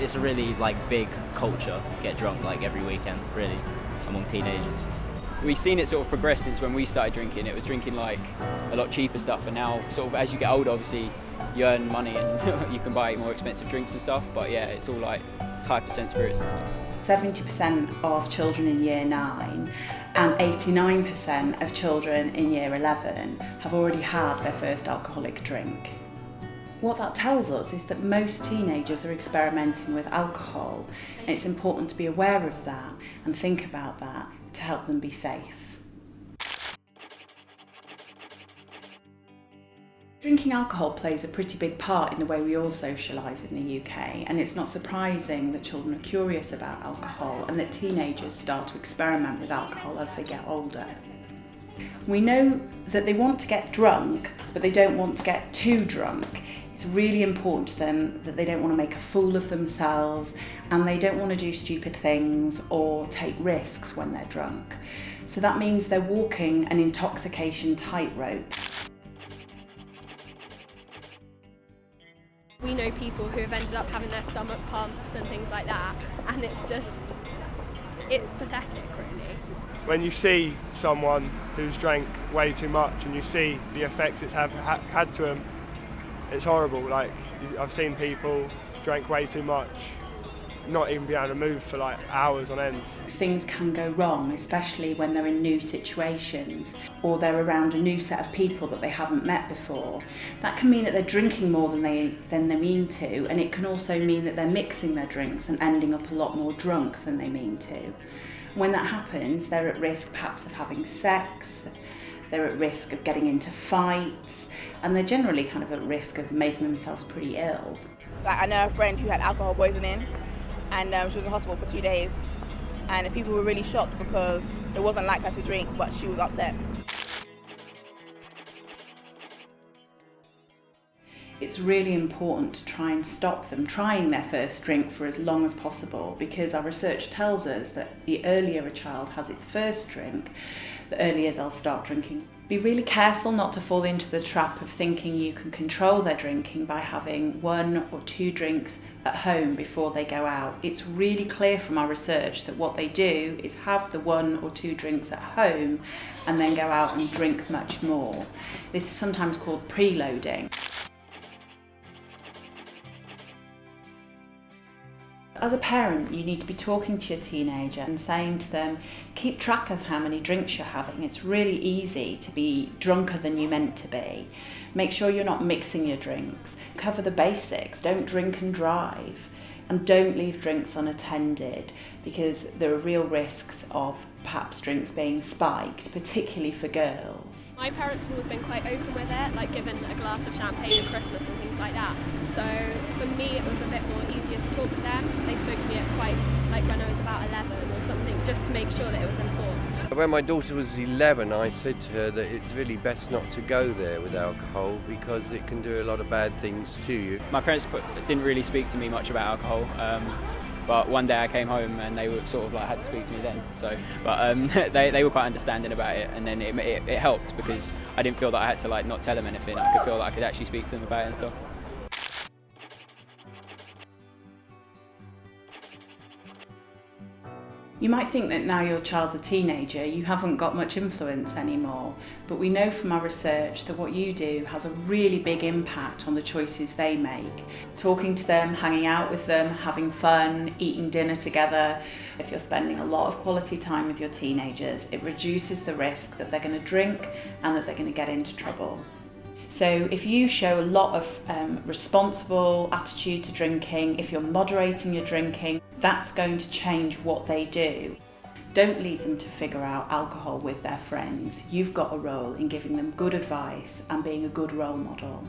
it's a really big culture to get drunk every weekend, really, among teenagers. We've seen it sort of progress since when we started drinking. It was drinking a lot cheaper stuff, and now sort of as you get older, obviously you earn money and you can buy more expensive drinks and stuff, but yeah, it's all it's high percent spirits and stuff. 70% of children in year 9 and 89% of children in year 11 have already had their first alcoholic drink. What that tells us is that most teenagers are experimenting with alcohol, and it's important to be aware of that and think about that to help them be safe. Drinking alcohol plays a pretty big part in the way we all socialise in the UK, and it's not surprising that children are curious about alcohol and that teenagers start to experiment with alcohol as they get older. We know that they want to get drunk, but they don't want to get too drunk. It's really important to them that they don't want to make a fool of themselves and they don't want to do stupid things or take risks when they're drunk. So that means they're walking an intoxication tightrope. We know people who have ended up having their stomach pumps and things like that, and it's pathetic, really. When you see someone who's drank way too much and you see the effects it's had to them, it's horrible. I've seen people drink way too much, not even be able to move for hours on end. Things can go wrong, especially when they're in new situations or they're around a new set of people that they haven't met before. That can mean that they're drinking more than they mean to, and it can also mean that they're mixing their drinks and ending up a lot more drunk than they mean to. When that happens, they're at risk perhaps of having sex, they're at risk of getting into fights, and they're generally kind of at risk of making themselves pretty ill. I know a friend who had alcohol poisoning, and she was in hospital for 2 days, and people were really shocked because it wasn't like her to drink, but she was upset. It's really important to try and stop them trying their first drink for as long as possible, because our research tells us that the earlier a child has its first drink, the earlier they'll start drinking. Be really careful not to fall into the trap of thinking you can control their drinking by having 1 or 2 drinks at home before they go out. It's really clear from our research that what they do is have the 1 or 2 drinks at home and then go out and drink much more. This is sometimes called preloading. As a parent, you need to be talking to your teenager and saying to them, keep track of how many drinks you're having. It's really easy to be drunker than you meant to be. Make sure you're not mixing your drinks. Cover the basics. Don't drink and drive. And don't leave drinks unattended, because there are real risks of perhaps drinks being spiked, particularly for girls. My parents have always been quite open with it, given a glass of champagne at Christmas and things like that. So for me it was a bit more easier to talk to them. They spoke to me at quite, when I was about 11 or something, just to make sure that it was enforced. When my daughter was 11, I said to her that it's really best not to go there with alcohol because it can do a lot of bad things to you. My parents didn't really speak to me much about alcohol, but one day I came home and they were sort of had to speak to me then. They were quite understanding about it, and then it helped because I didn't feel that I had to not tell them anything. I could feel that I could actually speak to them about it and stuff. You might think that now your child's a teenager, you haven't got much influence anymore, but we know from our research that what you do has a really big impact on the choices they make. Talking to them, hanging out with them, having fun, eating dinner together. If you're spending a lot of quality time with your teenagers, it reduces the risk that they're going to drink and that they're going to get into trouble. So if you show a lot of responsible attitude to drinking, if you're moderating your drinking, that's going to change what they do. Don't leave them to figure out alcohol with their friends. You've got a role in giving them good advice and being a good role model.